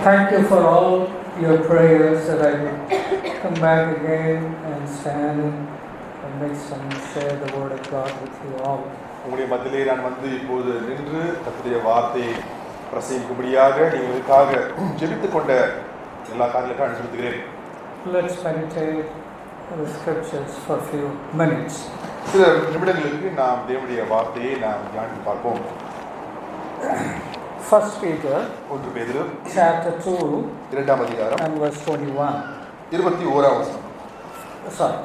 Thank you for all your prayers that I would come back again and stand in the midst and share the word of God with you all. உங்களுடைய மத்தியிலே நான் வந்து இப்போது நின்று கர்த்தருடைய வார்த்தையை பிரசங்கிக்கும்படியாக நீங்களுக்காக ஜெபித்துக் கொண்ட எல்லா காரியங்களுக்காக நான் செலுத்துகிறேன். Let's meditate the scriptures for a few minutes. சில நிமிடங்களுக்கு நாம் தேவனுடைய வார்த்தையை நாம் தியானித்து பார்ப்போம். 1 Peter chapter 2 இரண்டாம் அதிகாரம் and verse 21. 21ஆம் வசனம். Sorry,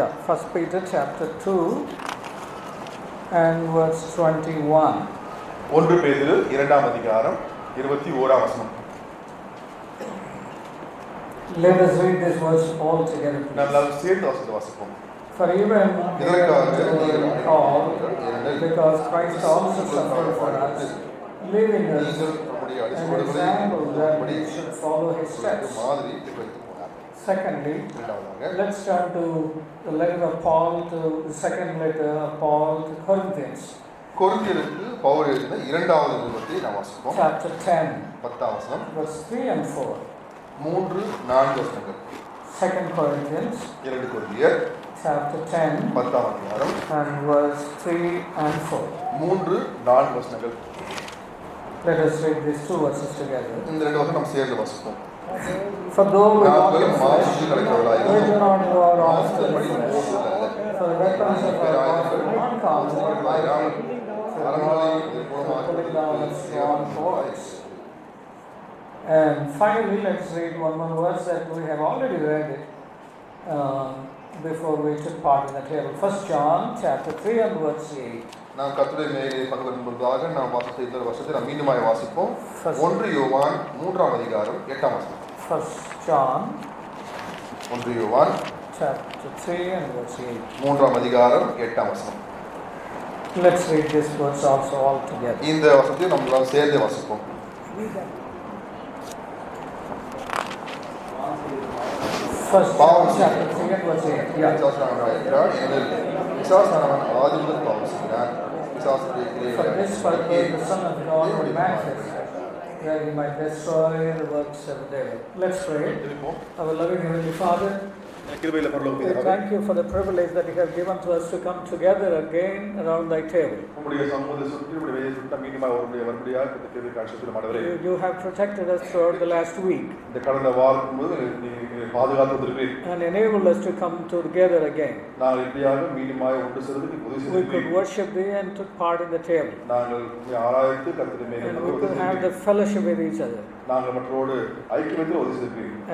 1 Peter chapter 2 and verse 21. 1 பேதுரு இரண்டாம் அதிகாரம் 21ஆம் வசனம். Let us read this verse all together. நாம் எல்லாரும் சேர்ந்து வாசிப்போம். For even called, because Christ also suffered for us, leaving us an example that we should follow his steps. Secondly, let's turn to the letter of Paul, to the second letter of Paul to Corinthians. கொரிந்தியருக்கு Pavul எழுதின இரண்டாவது நிருபத்தை நாம் வாசிப்போம். Chapter 10, 10ஆம் வசனம், verse 3 and 4. 3-4 வசனங்கள். 2 Corinthians, 2 கொரிந்தியர் chapter 10, 10ஆம் அதிகாரம் and verse 3 and 4. 3-4 வசனங்கள். Let us read these two verses together. இந்த ரெண்டு வசனம் நாம் சேர்ந்து வாசிப்போம். For though we walk in flesh, we do not war after the flesh. For the weapons of our warfare are not carnal, but mighty through God for pulling down of strongholds. And finally, let's read one more verse that we have already read it before we took part in the table. 1 John chapter 3 and verse 8. நாம் கர்த்தருடைய மேலே பங்குபெறும்பொழுதாக நாம் வாசித்த இந்த வருஷத்தை நாம் மீண்டுமாய் வாசிப்போம். 1 யோவான் 3ஆம் அதிகாரம் 8ஆம் வசனம். 1 John 1 யோவான் chapter 3 and verse 8. 3ஆம் அதிகாரம் 8ஆம் வசனம். Let's read this verse also all together. இந்த வசனத்தை நாம் எல்லாம் சேர்ந்து வாசிப்போம். First John chapter 3 and verse 8. For this purpose the Son of God was manifest, that he might destroy the works of the devil. Let's pray. Our loving Heavenly Father, we thank you for the privilege that you have given to us to come together again around thy table. You have protected us throughout the last week and enabled us to come together again. We could worship thee and took part in the table, and we could have the fellowship with each other.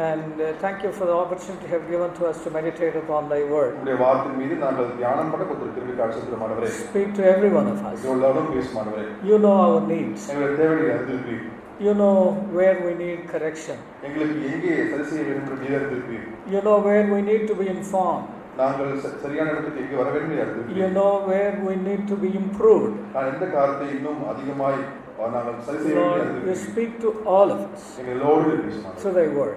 And thank you for the opportunity you have given to us to meditate upon thy word. Speak to every one of us. You know our needs. You know where we need correction. You know where we need to be informed. You know where we need to be improved. Lord, you speak to all of us through thy word,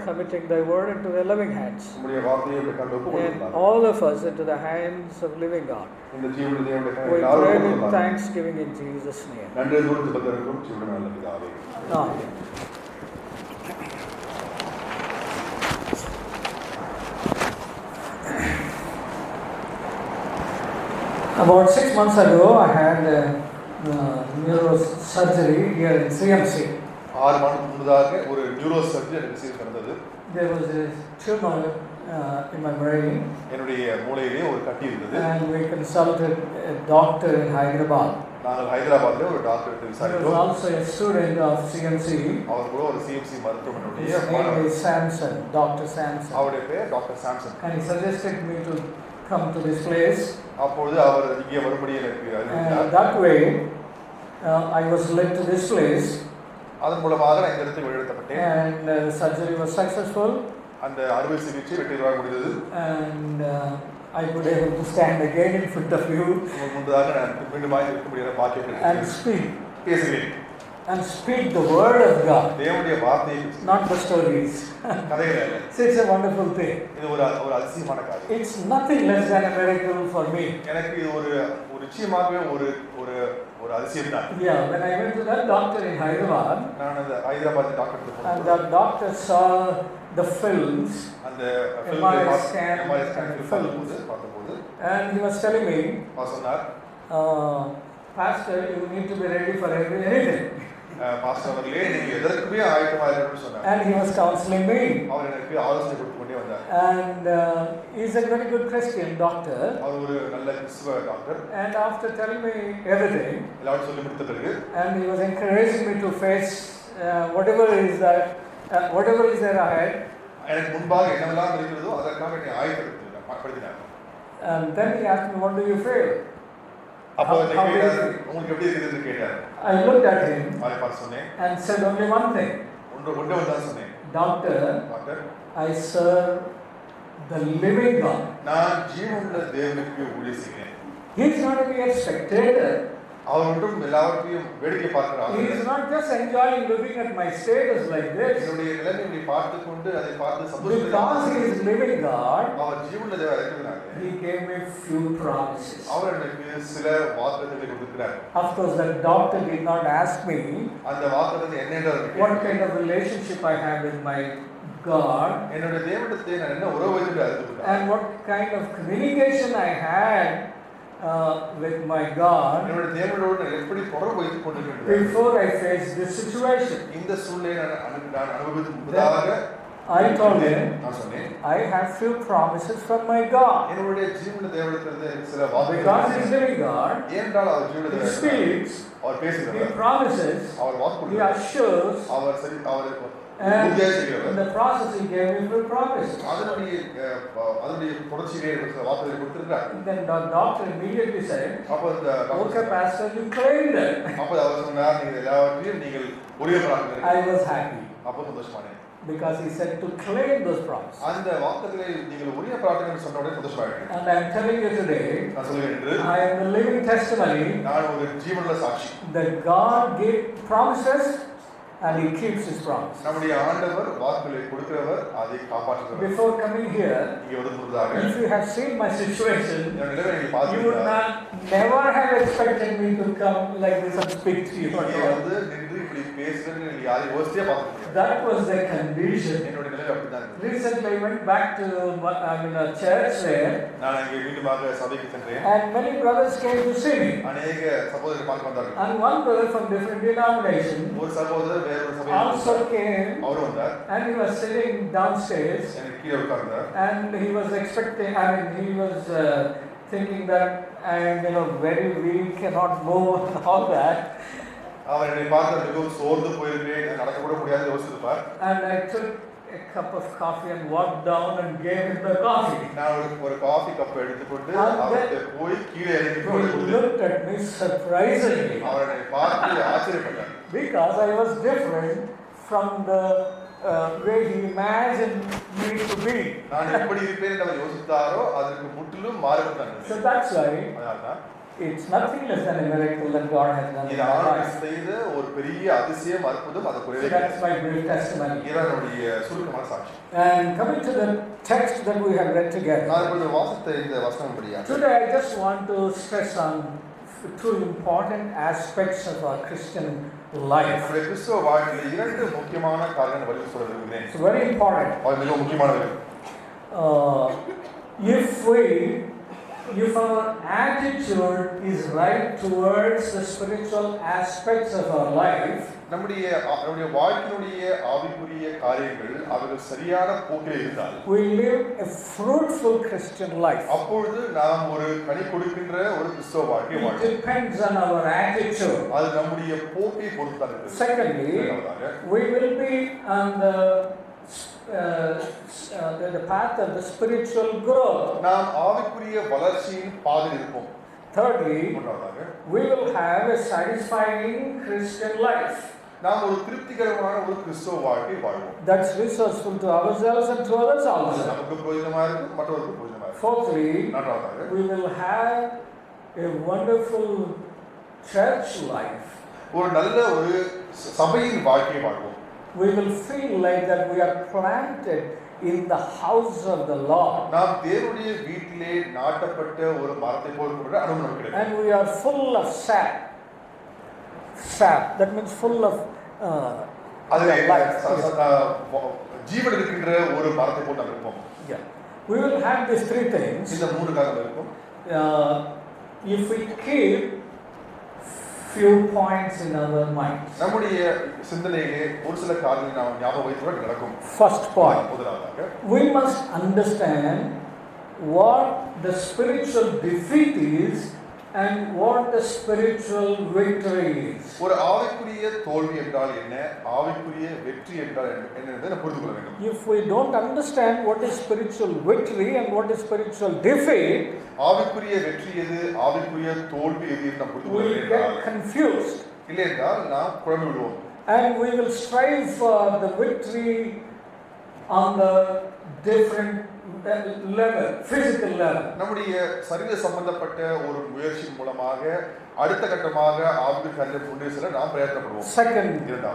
committing thy word into the loving hands, and all of us into the hands of living God. We pray with thanksgiving in Jesus' name. Amen. About 6 months ago, I had neurosurgery here in CMC. 6 மாதத்துக்கு முன்னதாக ஒரு neuro surgery எனக்கு செய்து நடந்தது. There was a tumor in my brain. என்னுடைய மூளையிலே ஒரு கட்டி இருந்தது. And we consulted a doctor in Hyderabad. நாங்கள் ஹைதராபாத்ல ஒரு டாக்டரை விசாரித்தோம். He was also a student of CMC. அவர் கூட ஒரு CMC மருத்துவமனையுடைய His name is Samson, Dr. Samson. அவருடைய பெயர் doctor Samson. And he suggested me to come to this place. அப்பொழுது அவர் இங்கே வரும்படி எனக்கு அறிவுறுத்தினார். That way I was led to this place. அதன் மூலமாக நான் இந்த இடத்துக்கு வழிநடத்தப்பட்டேன். And the surgery was successful. அந்த அறுவை சிகிச்சை வெற்றிகரமாக முடிந்தது. And I could able to stand again in front of you. முன்னதாக நான் மீண்டுமாக இருக்க முடியாத பாக்கியம் கிடைத்தது. And speak. பேசுகிறேன். And speak the word of God. தேவனுடைய வார்த்தையை, not the stories. கதைகள். It's a wonderful thing. இது ஒரு அதிசயமான காரியம். It's nothing less than a miracle for me. எனக்கு இது ஒரு நிச்சயமாகவே ஒரு ஒரு அதிசயம் தான். Yeah, when I went to that doctor in Hyderabad, நான் அந்த Hyderabad doctor and the doctor saw the films, அந்த MRI scan பார்த்தபோது and he was telling me, சொன்னார், Pastor, you need to be ready for anything. Pastor அவர்களே நீங்க எதற்குமே ஆயத்தமா இருக்கணும்னு சொன்னார். And he was counseling me. அவர் எனக்கு ஆலோசனை கொடுத்து கொண்டே வந்தார். And he's a very good Christian doctor. அவர் ஒரு நல்ல கிறிஸ்தவ doctor. And after telling me everything, எல்லாரும் சொல்லி முடித்த பிறகு, and he was encouraging me to face whatever is there ahead. எனக்கு முன்பாக என்னெல்லாம் இருக்கிறதோ அதற்காக என்னை ஆயத்தப்படுத்தினார். And then he asked me, what do you feel? அப்போ உங்களுக்கு எப்படி இருக்குதுன்னு கேட்டார். I looked at him and said only one thing. Doctor, I serve the living God. He is not to be a spectator. He is not just enjoying looking at my status like this. Because he is living God, he gave me few promises. Of course, the doctor did not ask me what kind of relationship I have with my God and what kind of communication I had with my God before I faced this situation. I told him, I have few promises from my God. Because he is living God, he speaks, he promises, he assures, and in the process he gave me full promise. Then the doctor immediately said, okay Pastor, you claimed it. I was happy. Because he said to claim those promises. And I am telling you today, I am the living testimony that God gave promises and he keeps his promise. Before coming here, if you have seen my situation, you would never have expected me to come like this and speak to you. That was the condition. Recently I went back to a church there, and many brothers came to see me. And one brother from different denomination also came, and he was sitting downstairs, and he was expecting, he was thinking that I am very weak, cannot move and all that. And I took a cup of coffee and walked down and gave him the coffee. He looked at me surprisingly because I was different from the way he imagined me to be. So that's why it's nothing less than a miracle that God has done in my life. So that's my brief testimony. And coming to the text that we have read together, today I just want to stress on two important aspects of our Christian life. It's very important. If our attitude is right towards the spiritual aspects of our life, we live a fruitful Christian life. It depends on our attitude. Secondly, we will be on the path of the spiritual growth. Thirdly, we will have a satisfying Christian life that's resourceful to ourselves and to others also. Fourthly, we will have a wonderful church life. We will feel like that we are planted in the house of the Lord. And we are full of sap. sap. That means full of அது life. ஜீவன் இருக்கின்ற ஒரு மரத்தை போல் நாம் இருப்போம். Yeah. We will have these three things. இந்த மூன்று காரணம் இருக்கும். If we keep few points in our minds. நம்முடைய சிந்தனையிலே ஒரு சில காரியங்களை நாம் ஞாபகம் வைத்துக் நடக்கும். First point. முதலாவதாக We must understand what the spiritual defeat is and what the spiritual victory is. ஒரு ஆவிக்குரிய தோல்வி என்றால் என்ன, ஆவிக்குரிய வெற்றி என்றால் என்ன என்பதை நாம் புரிந்து கொள்ள வேண்டும். If we don't understand what is spiritual victory and what is spiritual defeat, ஆவிக்குரிய வெற்றி எது, ஆவிக்குரிய தோல்வி எது என்று நாம் புரிந்து கொள்ள we வேண்டும். get confused. இல்லை என்றால் நாம் குழம்பி விடுவோம். And we will strive for the victory on the different level, physical level. நம்முடைய சரீர சம்பந்தப்பட்ட ஒரு முயற்சி மூலமாக அடுத்த கட்டமாக ஆவிக்குரிய முன்னேற செல்ல நாம் பிரயத்தனப்படுவோம். Second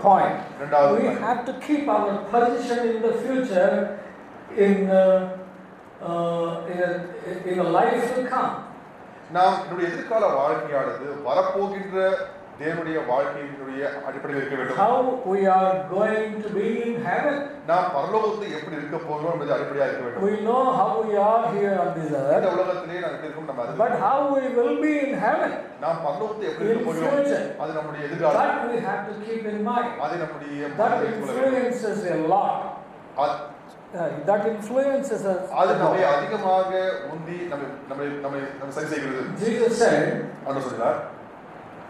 point, we have to keep our position in the future in a life to come. நாம் நம்முடைய எதிர்கால வாழ்க்கையானது வரப்போகின்ற தேவனுடைய வாழ்க்கையினுடைய அடிப்படையில் இருக்க வேண்டும். How we are going to be in heaven. நாம் பரலோகத்தில் எப்படி இருக்க போகிறோம் என்பது அடிப்படையாக இருக்க வேண்டும். We know how we are here on this earth. இந்த உலகத்திலே நாம் எப்படி இருக்கோம் நம்ம But how we will be in heaven. நாம் பரலோகத்தில் எப்படி இருக்க போகிறோம் அது நம்முடைய எதிர்காலம். That we have to keep in mind. அது நம்முடைய That influences a lot. That influences us. அது நம்மை அதிகமாக உந்தி நம்மை சரி செய்கிறது. Jesus said, ஆண்டவர் சொன்னார்,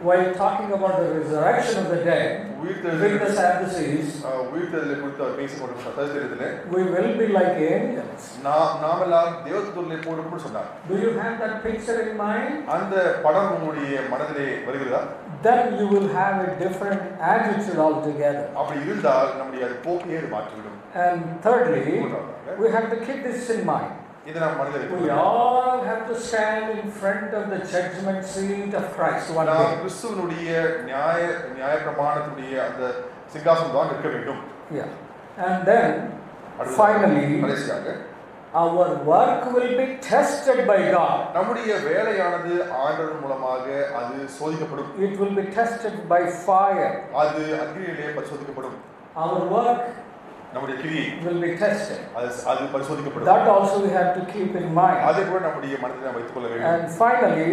while talking about the resurrection of the dead, with the Sadducees, உயிர்த்தெழுதலை குறித்து அவர் பேசிக்கொண்டிருந்த சத்தியத்திலே, we will be like angels. நாமெல்லாம் தேவதூதர்களை போன்று சொன்னார். Do you have that picture in mind? அந்த படம் உங்களுடைய மனதிலே வருகிறதா? Then you will have a different attitude altogether. அப்படி இருந்தால் நம்முடைய அது போக்கையே மாற்றிவிடும். And thirdly, we have to keep this in mind. இதை நாம் மனதில் We all have to stand in front of the judgment seat of Christ one day. நாம் கிறிஸ்துவினுடைய நியாய பிரமாணத்துடைய அந்த சிங்காசனம் தான் இருக்க வேண்டும். Yeah. And then finally, our work will be tested by God. நம்முடைய வேலையானது ஆண்டவர் மூலமாக அது சோதிக்கப்படும். It will be tested by fire. அது அக்கினியிலே பரிசோதிக்கப்படும். Our work நம்முடைய கிரியை will be tested. அது பரிசோதிக்கப்படும். That also we have to keep in mind. அதை கூட நம்முடைய மனதில் நாம் வைத்துக் கொள்ள வேண்டும். And finally,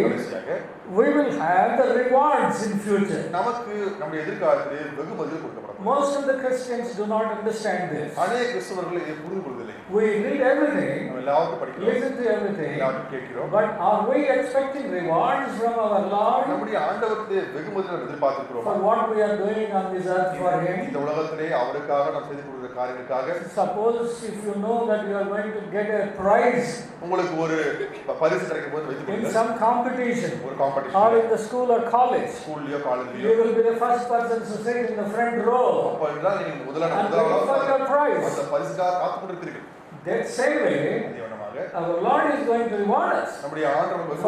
we will have the rewards in future. நமக்கு நம்முடைய எதிர்காலத்திலே வெகுமதிகள் கொடுக்கப்படும். Most of the Christians do not understand this. அநேக கிறிஸ்தவர்கள் இதை புரிந்து கொள்வதில்லை. We read everything, எல்லாவற்றையும் படிக்கிறோம், listen to everything, எல்லாவற்றையும் கேட்கிறோம். but are we expecting rewards from our Lord நம்முடைய ஆண்டவருடைய வெகுமதிகளை எதிர்பார்க்கிறோம் for what we are doing on this earth for Him? இந்த உலகத்திலே அவருக்காக நாம் செய்து கொடுக்கிற காரியங்களுக்காக. Suppose if you know that you are going to get a prize உங்களுக்கு ஒரு பரிசு கிடைக்கும் போது வைத்துக்கொள்ளுங்கள். in some competition, ஒரு competition, or in the school or college, ஸ்கூல்லையோ காலேஜ்லையோ, you will be the first person to sit in the front row. அப்போ என்றால் நீங்கள் முதலாவது அந்த பரிசுக்காக காத்துக் கொண்டிருக்கிறீர்கள். That same way, our Lord is going to reward us நம்முடைய ஆண்டவர்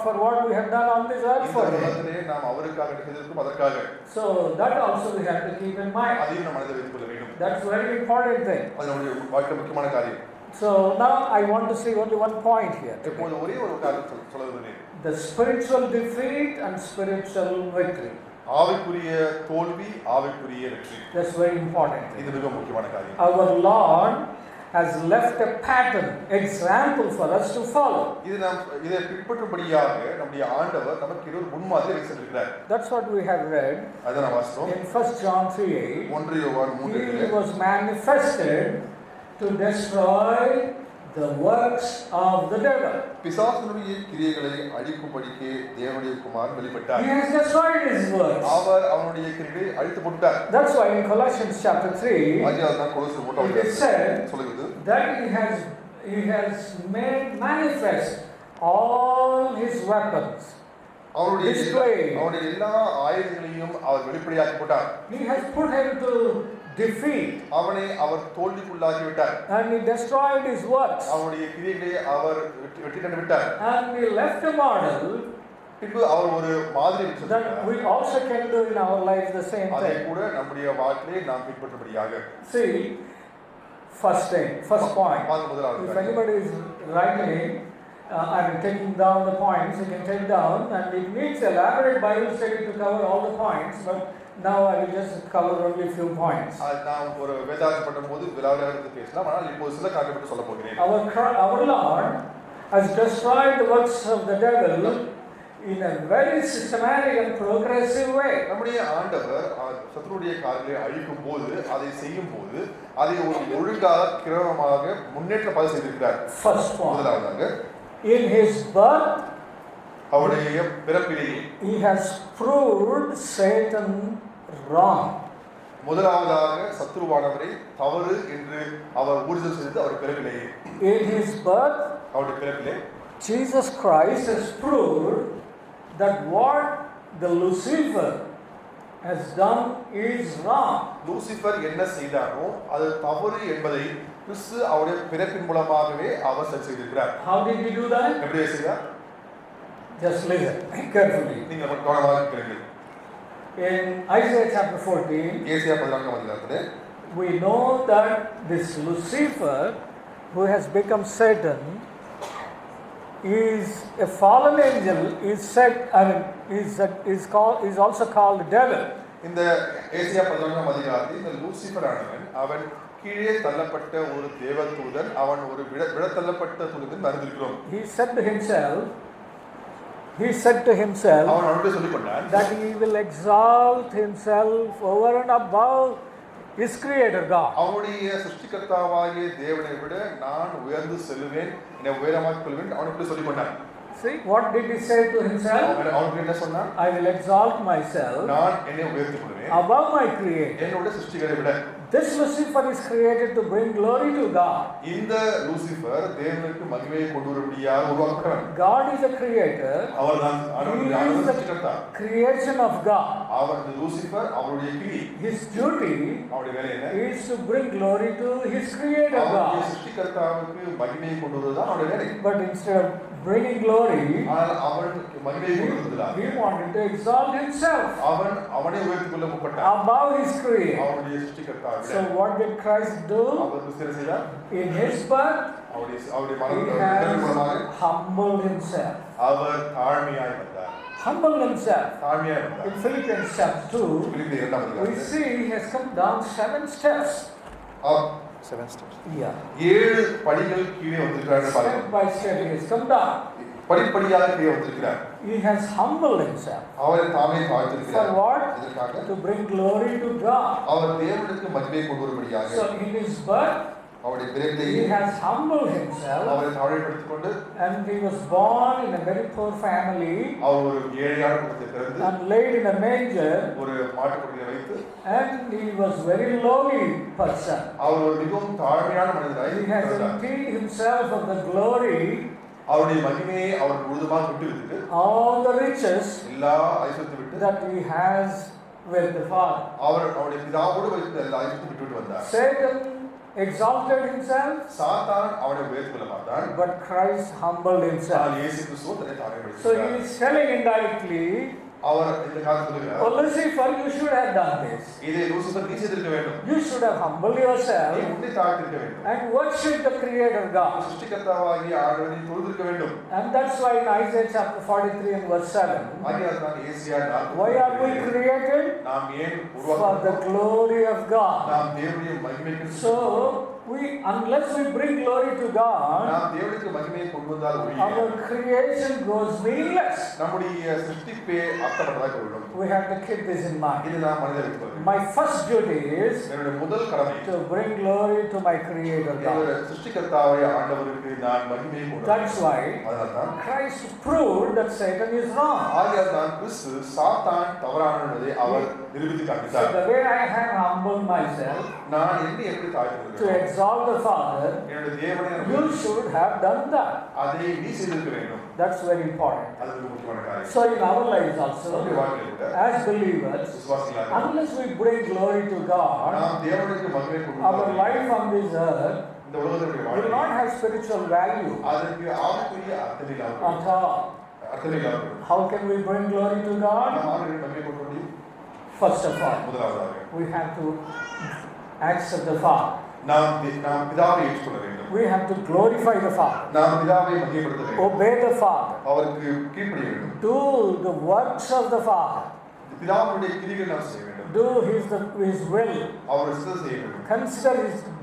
for what we have done on this earth for Him. நாம் அவருக்காக செய்திருக்கிறோம் அதற்காக. So that also we have to keep in mind. அதையும் நாம் மனதில் வைத்துக் கொள்ள வேண்டும். That's very important thing. அது நம்முடைய வாழ்க்கையில் முக்கியமான காரியம். So now I want to say only one point here. இப்போது ஒரே ஒரு காரியம் சொல்ல விரும்புகிறேன். The spiritual defeat and spiritual victory. ஆவிக்குரிய தோல்வி, ஆவிக்குரிய வெற்றி. That's very important. இது மிக முக்கியமான காரியம். Our Lord has left a pattern, example for us to follow. இதை பின்பற்றும்படியாக நம்முடைய ஆண்டவர் நமக்கு ஒரு முன்மாதிரி வைத்திருக்கிறார். That's what we have read. அத நாம் வாசித்தோம். In 1 John 3:8. 1 யோவான் 3:8. He was manifested to destroy the works of the devil. பிசாசுடைய கிரியைகளை அழிக்கும்படிக்கு தேவனுடைய குமாரன் வெளிப்பட்டார். He has destroyed his works. அவர் அவருடைய கிரியைகளை அழித்து போட்டார். That's why in Colossians chapter 3, it is said that he has made manifest all his weapons. அவருடைய எல்லா ஆயுதங்களையும் அவர் வெளிப்படையாக்கி போட்டார். He has put him to defeat. அவனை அவர் தோல்விக்குள்ளாக்கி விட்டார். And he destroyed his works. அவருடைய கிரியைகளை அவர் வெற்றி கண்டு விட்டார். And he left a model பின்பு அவர் ஒரு மாதிரி that we also can do in our lives the same thing. அதை கூட நம்முடைய வாழ்க்கையை நாம் பின்பற்றும்படியாக. See, first point. If anybody is writing I mean, taking down the points, you can take down, and it needs elaborate Bible study to cover all the points, but now I will just cover only a few points. நாம் ஒரு வேதாகம் பண்ணும்போது விலாவரியாக பேசலாம், ஆனால் இப்போது சில காரியத்தை மட்டும் சொல்ல போகிறேன். Our Lord has destroyed the works of the devil in a very systematic and progressive way. நம்முடைய ஆண்டவர் சத்துருடைய காரியங்களை அழிக்கும் போது, அதை செய்யும் போது, அதை ஒரு ஒழுங்காக கிரமமாக முன்னேற்ற பாதை செய்திருக்கிறார். First point. முதலாவதாக In his birth, அவருடைய பிறப்பிலேயே he has proved Satan wrong. முதலாவதாக சத்துருவானவரை தவறு என்று அவர் ஊர்ஜிதம் செய்தது அவர் பிறப்பிலேயே. In his birth, அவருடைய பிறப்பிலே Jesus Christ has proved that what the Lucifer has done is wrong. Lucifer என்ன செய்தாரோ அது தவறு என்பதை கிறிஸ்து அவருடைய பிறப்பின் மூலமாகவே அவர் சரி செய்திருக்கிறார். How did he do that? எப்படி செய்தார்? Just listen carefully. நீங்க கவனமாக கேளுங்கள். In Isaiah chapter 14, ஏசாயா 14ஆம் அதிகாரத்திலே we know that this Lucifer, who has become Satan, is a fallen angel, is also called devil. இந்த ஏசாயா 14ஆம் அதிகாரத்தில் இந்த லூசிபர் ஆனவன் அவன் கீழே தள்ளப்பட்ட ஒரு தேவதூதன், அவன் ஒரு விடத்தள்ளப்பட்ட தூதன் அறிந்திருக்கிறோம். He said to himself அவன் அவனுடைய சொல்லிக் கொண்டான் that he will exalt himself over and above his creator God. அவனுடைய சிருஷ்டிகர்த்தாவாகிய தேவனை விட நான் உயர்ந்து செல்லுவேன், என்னை உயரமாக்கிக் கொள்வேன், அவனுக்கு சொல்லிக் கொண்டான். See, what did he say to himself? அவனுக்கு என்ன சொன்னான்? I will exalt myself நான் என்னை உயர்த்திக் கொள்வேன் above my creator. என்னுடைய சிருஷ்டிகரை விட. This Lucifer is created to bring glory to God. இந்த லூசிபர் தேவனுக்கு மகிமையை கொண்டு வரும்படியாக உருவாக்கப்பட்டவன். God is a creator. அவர்தான் சிருஷ்டிகர்த்தா. Creation of God. அவர் இந்த லூசிபர் அவருடைய கிளி. His duty அவருடைய வேலை என்ன? is to bring glory to his creator God. அவருடைய சிருஷ்டிகர்த்தாவுக்கு மகிமையை கொண்டு வருவதுதான் அவருடைய வேலை. But instead of bringing glory, ஆனால் அவனுக்கு மகிமையை கொண்டு வருவதில்லை. he wanted to exalt himself அவனை உயர்த்திக் கொள்ள முற்பட்டான் above his creator. அவருடைய சிருஷ்டிகர்த்தாவை விட. So what did Christ do? அவர் என்ன செய்தார்? In his birth, அவருடைய he has humbled himself. அவர் தாழ்மையாய் வந்தார். Humbled himself. தாழ்மையாய் வந்தார். In Philippians chapter 2, பிலிப்பியர் 2ஆம் we அதிகாரத்தில் see he has come down 7 steps. 7 steps. Yeah. 7 படிகள் கீழே வந்திருக்கிறார் பாருங்க. Step by step he has come down. படிப்படியாக கீழே வந்திருக்கிறார். He has humbled himself. அவரை தாமே For தாழ்த்திருக்கிறார். what? இதற்காக To bring glory to God. அவர் தேவனுக்கு மகிமையை கொண்டு வரும்படியாக. So in his birth, அவருடைய he பிறப்பிலேயே has humbled himself, அவரை தாழ்மைப்படுத்திக் கொண்டு and he was born in a very poor family அவர் ஒரு ஏழையான குடும்பத்தில் பிறந்து and laid in a manger, ஒரு மாட்டுக்குட்டியை வைத்து and he was very lowly person. அவர் ஒரு மிகவும் தாழ்மையான மனிதராய் He has இருந்தார். emptied himself of the glory, அவருடைய மகிமையை அவர் முழுதுமாக விட்டு விட்டு all the riches எல்லா ஐஸ்வர்யத்தை விட்டு that he has with the Father. அவருடைய பிதாவோடு வைத்து எல்லா ஐஸ்வர்யத்தை விட்டு வந்தார். Satan exalted himself, சாத்தான் அவனை உயர்த்திக் கொள்ள பார்த்தான். but Christ humbled himself. ஆனால் இயேசு கிறிஸ்து தன்னை So தாழ்மைப்படுத்தினார். he is telling indirectly, அவர் இந்த காலத்தில் சொல்லுகிறார், oh Lucifer, you should have done this. இதை லூசிபர் நீ செய்திருக்க வேண்டும். You should have humbled நீ yourself உன்னை தாழ்த்திருக்க வேண்டும். and worship the Creator God. சிருஷ்டிகர்த்தாவாகிய ஆண்டவரை நீ தொழுதிருக்க வேண்டும். And that's why in Isaiah chapter 43 and verse 7, ஆகையால்தான் ஏசாயா 40 why are we created? நாம் ஏன் For the உருவாக்கப்பட்டோம்? glory of God. நாம் தேவனுடைய மகிமைக்கு So, unless we bring glory to God, நாம் தேவனுக்கு மகிமையை கொண்டு வந்தால் ஒழிய our creation goes meaningless. நம்முடைய சிருஷ்டிப்பே அர்த்தமற்றதாக போய்விடும். We have to keep this in mind. இது நாம் மனதில் வைத்துக் கொள்ள வேண்டும். My first duty is என்னுடைய முதல் கடமை to bring glory to my Creator God. என்னுடைய சிருஷ்டிகர்த்தாவாகிய ஆண்டவருக்கு நான் மகிமையை கொண்டு That's why அதனால்தான் Christ proved that Satan is wrong. ஆகையால்தான் கிறிஸ்து சாத்தான் தவறானவன் என்பதை அவர் நிரூபித்து So காண்பித்தார். the way I have humbled myself நான் என்னை எப்படி to தாழ்த்திருக்கிறேன்? exalt the Father, என்னுடைய தேவனை நான் you should have done that. அதை நீ செய்திருக்க வேண்டும். That's very important. அது ஒரு முக்கியமான காரியம். So in our lives நம்முடைய also, வாழ்க்கையில் கூட as believers, விசுவாசிகளாக unless we bring glory to God, நாம் தேவனுக்கு மகிமையை கொண்டு our வந்தால் life on this earth இந்த உலகத்தினுடைய will not வாழ்க்கை have spiritual value அதற்கு ஆவிக்குரிய அர்த்தம் இல்லாமல் at all. அர்த்தம் இல்லாமல் போய்விடும். How can we bring glory to God? நாம் ஆண்டவருக்கு மகிமையை கொண்டு வர முடியும். First of all, முதலாவதாக we have to accept the Father. நாம் பிதாவை ஏற்றுக்கொள்ள வேண்டும். we have to glorify the Father, நாம் பிதாவை மகிமைப்படுத்த வேண்டும், obey the Father, அவருக்கு கீழ்ப்படிய வேண்டும், do the works of the Father, பிதாவுடைய கிரியைகள் நாம் செய்ய வேண்டும், do his will, அவர் சித்தத்தை செய்ய வேண்டும், consider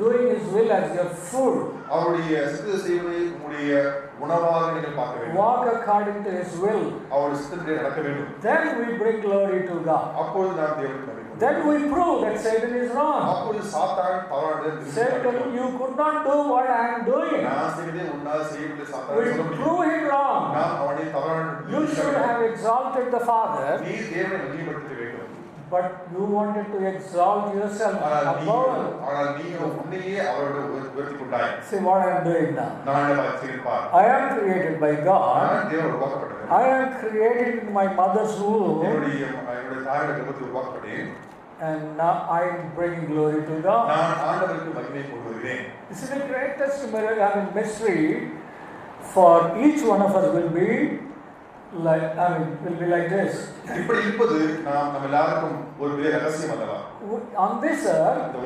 doing his will as your food, அவருடைய சித்தத்தை செய்வதை உங்களுடைய உணவாக நீங்கள் பார்க்க வேண்டும், walk according to his will, அவருடைய சித்தத்திலே நடக்க வேண்டும். then we bring glory to God. அப்பொழுது நாம் தேவனுக்கு மகிமை கொடுப்போம். Then we prove that Satan is wrong. அப்பொழுது சாத்தான் தவறானது Satan, you could not do what I am doing. நான் செய்வதை உன்னால் செய்யவில்லை சாத்தான் We சொல்ல முடியும். prove him wrong. நாம் அவனை தவறான You should have exalted the Father, நீ தேவனை மகிமைப்படுத்த வேண்டும். but you wanted to exalt yourself above. ஆனால் நீ உன்னையே அவரோடு உயர்த்தி கொண்டாய். See what I am doing now. நான் என்ன செய்திருப்பார்? I am created by God. நான் தேவன் உருவாக்கப்பட்டவன். I am created in my mother's womb. என்னுடைய தாயோட கர்ப்பத்தில் உருவாக்கப்பட்டேன். And now I am bringing glory to God. நான் ஆண்டவருக்கு மகிமை கொண்டு வருகிறேன். This is the greatest mystery for each one of us will be like this. இப்படி இருப்பது நம்ம எல்லாருக்கும் ஒரு பெரிய ரகசியம் அல்லவா? On this earth,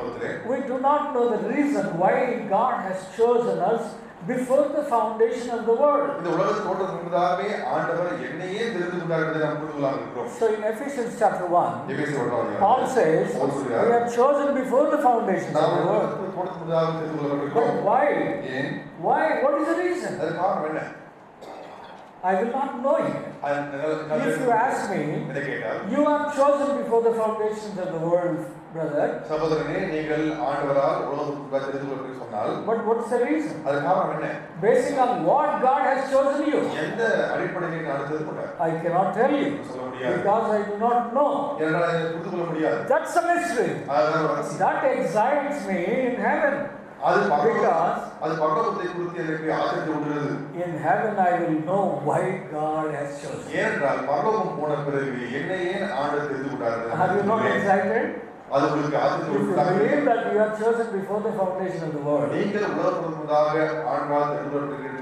we do not know the reason why God has chosen us before the foundation of the world. இந்த உலகத்தின் தோற்றத்துக்கு முன்னதாகவே ஆண்டவர் என்னையே தெரிந்து கொண்டார் என்பதை நாம் புரிந்து கொள்ள இருக்கிறோம். So in Ephesians chapter 1, எபேசியர் 1 Paul says, we are chosen before the foundation of the world. தோற்றத்துக்கு முன்னதாக தெரிந்து கொள்ளப்பட்டிருக்கிறோம். But why? ஏன்? Why? What is the reason? அதற்கு காரணம் என்ன? I will not know it. If you ask me, you are chosen before the foundations of the world, brother. சகோதரனே, நீங்கள் ஆண்டவரால் உலகத்துக்கு தெரிந்து கொள்ளப்பட்டு சொன்னால், but what's the reason? அதற்கு காரணம் என்ன? Based on what God has chosen you. எந்த அடிப்படையில் நான் தெரிந்து கொண்டார்? I cannot tell you சொல்ல முடியாது. because I do not know. என்னால் அதை புரிந்து கொள்ள முடியாது. That's a mystery. அதுதான் ரகசியம். That excites me in heaven. அது பரலோகத்தை குறித்து எனக்கு ஆச்சரியம் உண்டுகிறது. In heaven I will know why God has chosen. ஏனென்றால் பரலோகம் போன பிறகு என்னை ஏன் ஆண்டவர் தெரிந்து கொண்டார்? Are you not excited? அது உங்களுக்கு ஆச்சரியம் If you believe that you are chosen before the foundation of the world, நீங்கள் உலகத்துக்கு முன்னதாக ஆண்டவரால் தெரிந்து கொள்ளப்பட்டீர்கள்.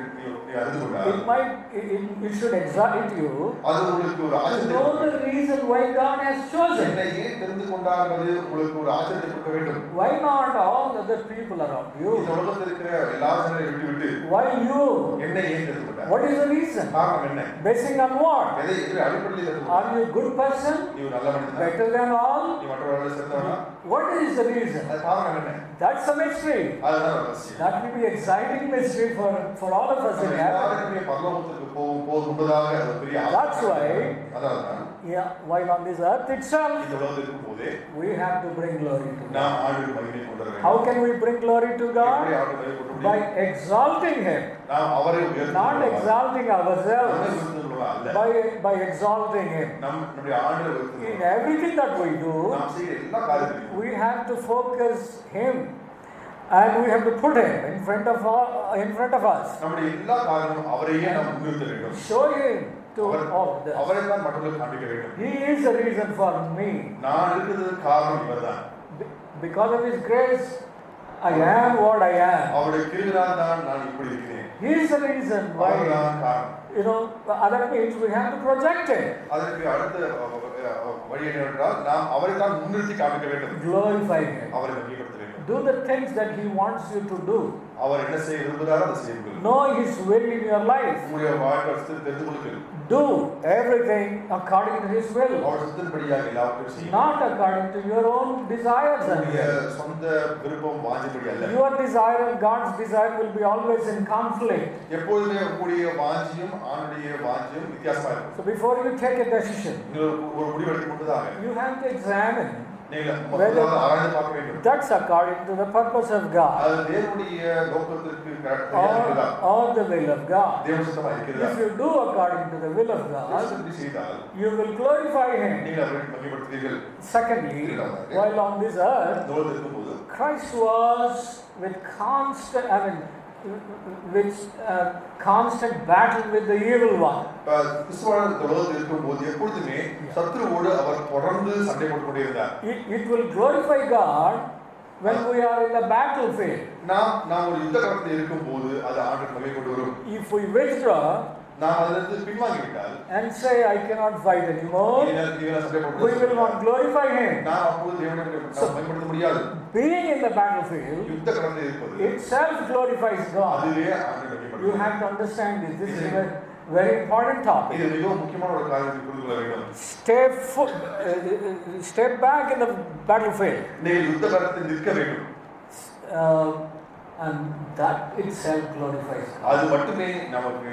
it should excite you அது உங்களுக்கு ஒரு to ஆச்சரியம். know the reason why God has chosen. என்னை ஏன் தெரிந்து கொண்டார் என்பது உங்களுக்கு ஒரு ஆச்சரியத்தை கொடுக்க வேண்டும். Why not all other people around you? இந்த உலகத்தில் இருக்கிற எல்லா ஜனங்களையும் விட்டுவிட்டு Why you? என்னை ஏன் தெரிந்து கொண்டார்? What is the reason? காரணம் என்ன? Basing on what? எதை எதிர அடிப்படையில் தெரிந்து கொண்டார்? Are you a good person? நீ ஒரு நல்ல மனிதனா? Better than all? நீ மற்றவர்களை சேர்ந்தவனா? What is the reason? அது காரணம் என்ன? That's a mystery. அதுதான் ரகசியம். That will be exciting mystery for all of us in heaven. எல்லாருக்குமே பரலோகத்துக்கு போகும் முன்பதாக அது பெரிய That's why, அதான் yeah, while on this earth itself, இந்த உலகத்தில் இருக்கும்போதே we have to bring glory to God. நாம் ஆண்டவருக்கு மகிமை கொண்டு வர வேண்டும். How can we bring glory to எப்படி God? ஆண்டவருக்கு மகிமை கொண்டு வர By முடியும்? exalting Him, நாம் அவரை உயர்த்தி not exalting ourselves. அல்ல, By exalting Him. நம்முடைய ஆண்டவரை உயர்த்தி In everything that we do, நாம் செய்கிற எல்லா காரியத்திலும் we have to focus Him and we have to put Him in front of us. நம்முடைய எல்லா காரியமும் அவரையே நாம் முன்னிறுத்த வேண்டும். Show Him to all this. அவரை தான் மற்றவர்களுக்கு காண்பிக்க வேண்டும். He is the reason for me. நான் இருக்கிறதுக்கு காரணம் இவர்தான். Because of His grace, I am what I am. அவருடைய கிருபையால் தான் நான் இப்படி இருக்கிறேன். He is the reason why. அவர்தான் காரணம். You know, other means we have to project Him. அதற்கு அடுத்த வழி என்னவென்றால் நாம் அவரை தான் முன்னிறுத்தி காண்பிக்க வேண்டும். Glorify Him. அவரை மகிமைப்படுத்த வேண்டும். Do the things that He wants you to do. அவர் என்ன செய்ய விரும்புகிறாரோ அதை செய்யுங்கள். Know His will in your life. உங்களுடைய வாழ்க்கை தெரிந்து கொள்ளுங்கள். Do everything according to His will. அவர் சித்தத்தின்படியாக எல்லாவற்றையும் செய்யுங்கள். Not according to your own desires. உங்களுடைய சொந்த விருப்பம் வாஞ்சபடி அல்ல. Your desire and God's desire will be always in conflict. எப்பொழுதுமே உங்களுடைய வாஞ்சியும் ஆண்டுடைய வாஞ்சியும் வித்தியாசமா இருக்கும். So before you take a decision, நீங்கள் ஒரு முடிவு எடுக்கும் முன்னதாக you have to examine நீங்கள் முதலாவது ஆராய்ந்து பார்க்க வேண்டும். that's according to the purpose of God. அது தேவனுடைய நோக்கத்திற்கு சரியானதா? Or the will of God. தேவ சித்தமா இருக்கிறதா? If you do according to the will of God, செய்தால் you will glorify Him. நீங்கள் அவரை மகிமைப்படுத்துவீர்கள். Secondly, while on this earth, Christ was with constant battle with the evil one. கிறிஸ்துவானவர் இந்த உலகத்தில் இருக்கும்போது எப்பொழுதுமே சத்துருவோடு அவர் தொடர்ந்து சண்டை போட்டுக் கொண்டிருந்தார். It will glorify God when we are in the battlefield. நாம் ஒரு யுத்த களத்தில் இருக்கும்போது அது ஆண்டவருக்கு மகிமை கொண்டு வரும். If we withdraw, நாம் அதிலிருந்து பின்வாங்கிவிட்டால் and say, I cannot fight anymore, we will not glorify Him. நாம் அப்பொழுது தேவனை மகிமைப்படுத்த முடியாது. Being in the battlefield யுத்த களத்தில் இருப்பது itself glorifies God. அதுவே ஆண்டவரை மகிமைப்படுத்தும். You have to understand this. This is a very important topic. இது மிகவும் முக்கியமான ஒரு காரியத்தை புரிந்து கொள்ள வேண்டும். Step back in the battlefield. நீங்கள் யுத்த களத்தில் நிற்க வேண்டும். And that itself glorifies God. அது மட்டுமே நமக்கு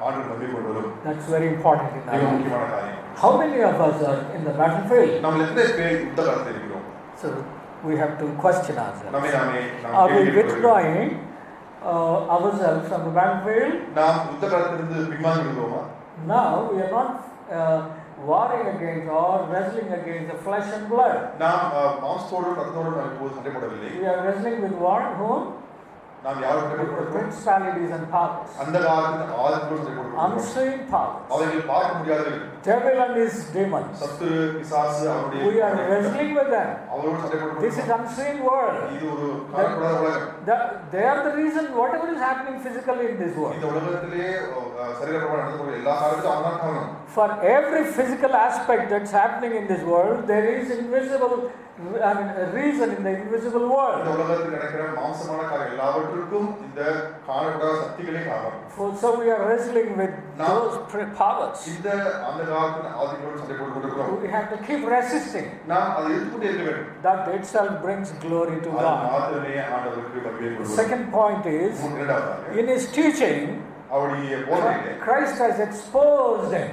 ஆண்டவரை மகிமைப்படுத்தும். That's very important in our மிகவும் life. முக்கியமான காரியம். How many of us are in the battlefield? நம்ம எத்தனை பேர் யுத்த களத்தில் இருக்கிறோம்? So we have to question ourselves. நம்மை Are we withdrawing ourselves from the battlefield? நாம் யுத்த களத்திலிருந்து பின்வாங்கி விடுவோமா? Now we are not warring against or wrestling against the flesh and blood. நாம் மாம்சத்தோடு ரத்தத்தோடு நாம் இப்போது சண்டை போடவில்லை. We are wrestling with whom? நாம் யாரோடு சண்டை போடுகிறோம்? Principalities and powers. அந்த காலத்தில் ஆதிக்கத்தோடு சண்டை போடுகிறோம். Unseen powers. அவைகள் பார்க்க முடியாதவை. Devil and his demons. சத்துரு பிசாசு அவருடைய We are wrestling with them. அவரோடு சண்டை போடுகிறோம். This is unseen world. இது ஒரு காணப்படாத உலகம். They are the reason whatever is happening physically in this world. இந்த உலகத்திலே சரீரப்பிரகாரம் நடக்கக்கூடிய எல்லா காரியத்துக்கும் அவன்தான் காரணம். For every physical aspect that's happening in this world, there is invisible reason in the invisible world. இந்த உலகத்தில் நடக்கிற மாம்சமான காரியம் எல்லாவற்றுக்கும் இந்த காணப்படாத சக்திகளே காரணம். So we are wrestling with those powers. இந்த அந்த காலத்தில் ஆதிக்கத்தோடு சண்டை போட்டுக்கொண்டிருக்கிறோம். We have to keep resisting. நாம் அதை எதிர்த்துக்கொண்டே இருக்க வேண்டும். That itself brings glory to God. மாத்திரமே ஆண்டவருக்கு மகிமை கொடுக்கும். Second point is, in His teaching, அவருடைய போதனையிலே Christ has exposed Him.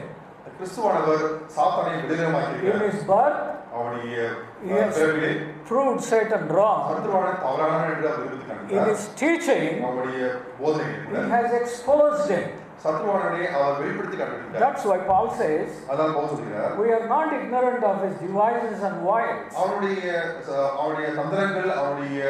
கிறிஸ்துவானவர் சாத்தானை விடுதலையாக்கி In இருக்கிறார். His birth, அவருடைய He has பிறவிலே proved Satan wrong. சத்துருவான தவறான என்று அவர் நிரூபித்து In காண்பித்தார். His teaching, அவருடைய போதனையிலே He கூட has exposed Him. சத்துருவானனை அவர் வெளிப்படுத்தி காண்பித்தார். That's why Paul says, அதான் பவுல் சொல்கிறார். we are not ignorant of His devices and wiles. அவருடைய தந்திரங்கள் அவருடைய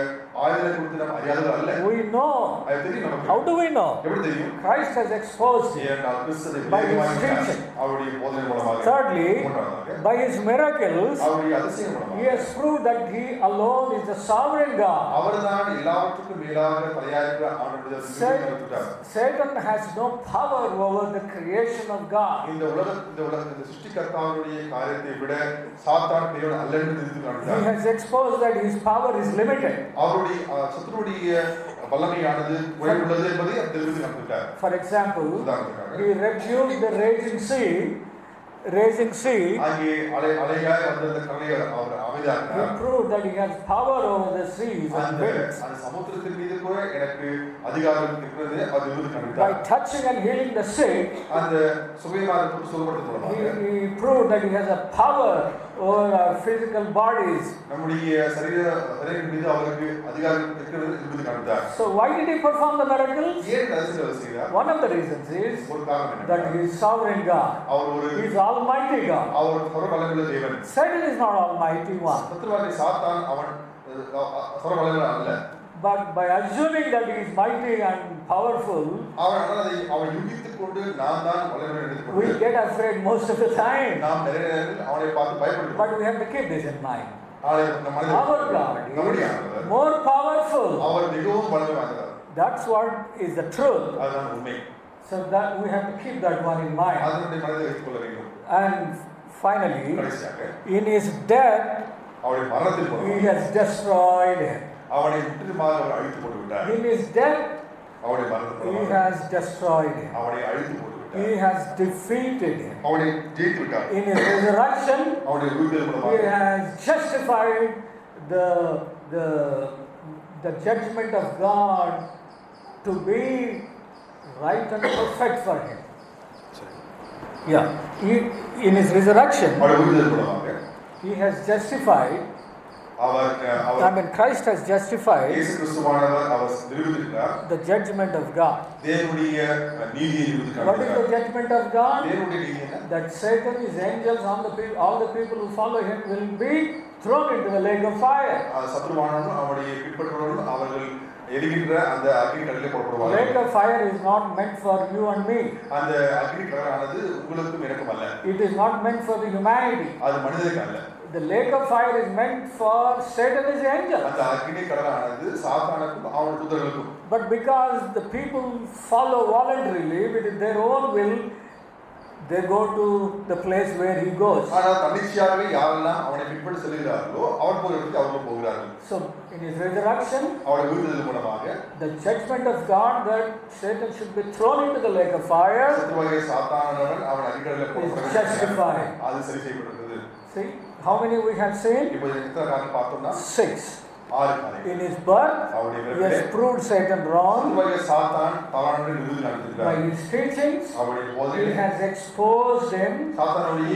ஆயுதங்களை குறித்து நாம் அறியாதவர் அல்ல. We know. அது தெரியும் நமக்கு. How do we know? எப்படி தெரியும்? Christ has exposed Him. ஏனென்றால் கிறிஸ்துவை By His வெளிப்படுத்தினார். teaching. அவருடைய போதனை மூலமாக. Thirdly, மூன்றாவதாக by His miracles, அவருடைய அதிசயம் மூலமாக. He has proved that He alone is the sovereign God. அவர்தான் எல்லாவற்றுக்கும் மேலாக தலையாயிருக்கிற ஆண்டவருடைய நிறுவனத்தார். Satan has no power over the creation of God. இந்த உலகத்தின் சிருஷ்டிகர்த்தாவுடைய காரியத்தை விட சாத்தான் தேவன் அல்ல என்று நிரூபித்து He காண்பித்தார். has exposed that His power is limited. அவருடைய சத்துருடைய வல்லமையானது குறைவுள்ளது என்பதை அவர் தெரிவித்து காண்பித்தார். For example, உதாரணத்துக்காக He rebuked the raging sea. அங்கே அலையாய் வந்த அந்த கடலை அவர் அமைதியாக்கினார். He proved that He has power over the seas and winds. அந்த சமுத்திரத்தின் மீது கூட எனக்கு அதிகாரம் இருக்கிறது அது நிரூபித்து By காண்பித்தார். touching and healing the sick, அந்த சுகமாக சுகப்படுத்தும் மூலமாக He proved that He has a power over our physical bodies. நம்முடைய சரீரம் மீது அவருக்கு அதிகாரம் இருக்கிறது நிரூபித்து காண்பித்தார். So why did He perform the miracles? ஏன் அதிசயம் செய்தார்? One of the reasons is ஒரு காரணம் that He is sovereign God. He is Almighty God. அவர் சர்வவல்லமையுள்ள தேவன். Satan is not Almighty one. சத்துருவாகிய சாத்தான் அவன் சர்வவல்லமையுள்ள அல்ல. But by assuming that He is mighty and powerful, அவன் யூகித்துக் கொண்டு நான் தான் வல்லமை எடுத்துக் we get afraid most of the time. நாம் நிறைய நேரத்தில் அவனை பார்த்து பயப்படுகிறோம். But we have to keep this in mind. Our God is more powerful. அவர் மிகவும் வல்லமை வாய்ந்தவர். That's what is the truth. அதுதான் உண்மை. So that we have to keep that one in mind. அதனுடைய மனதில் வைத்துக் கொள்ள வேண்டும். And finally, கடைசியாக in His death, அவருடைய மரணத்தில் He has destroyed him. அவனை முற்றிலுமாக அவர் அழித்து போட்டு விட்டார். In His death, அவருடைய மரணத்தில் He has destroyed him. அவனை அழித்து போட்டு விட்டார். He has defeated him. அவனை ஜெயித்து விட்டார். In His resurrection, அவருடைய உயிர்த்தெழுதல் He மூலமாக has justified the judgment of God to be right and perfect for him. Yeah. In His resurrection, அவருடைய உயிர்த்தெழுதல் மூலமாக He has justified. Christ has justified இயேசு கிறிஸ்துவானவர் அவர் நிரூபித்தார். the judgment of God. தேவனுடைய நீதியை நிரூபித்தார். What is the judgment of God? தேவனுடைய நீதி என்ன? That Satan, his angels, all the people who follow him will be thrown into the lake of fire. சத்ருவானவரும் அவருடைய பின்பற்றுபவர்களும் அவர்கள் எரிகின்ற அந்த அக்னி கடலிலே போடப்படுவார்கள். Lake of fire is not meant for you and me. அந்த அக்னி கடலானது உங்களுக்கும் எனக்கும் அல்ல. It is not meant for the humanity. அது மனிதனுக்கு அல்ல. the lake of fire is meant for Satan is angel. அந்த அக்கினி கடலானது சாத்தானுக்கும் அவன் தூதர்களுக்கும். But because the people follow voluntarily with their own will, they go to the place where he goes. ஆனால் தன்னிச்சையாகவே யாரெல்லாம் அவனை பின்பற்றி செல்கிறார்களோ அவர் போகிற இடத்துக்கு அவர்கள் போகிறார்கள். So in his resurrection, அவருடைய உயிர்த்தெழுதல் மூலமாக the judgment of God that Satan should be thrown into the lake of fire சத்துருவாகிய சாத்தானவன் அவன் அக்கினிக்கடலில் is போடப்படுகிறான். justified. அது சரி செய்யப்பட்டிருக்கிறது. See, how many we have seen? இப்போ எத்தனை காரணம் பார்த்தோம்னா 6. 6 காரணம். In his birth, அவருடைய he பிறப்பிலே has proved Satan wrong. சத்துருவாகிய சாத்தான் தவறான நிறுதி By நடத்திருக்கிறார். his teachings, அவருடைய he போதனையிலே has exposed him, சாத்தானுடைய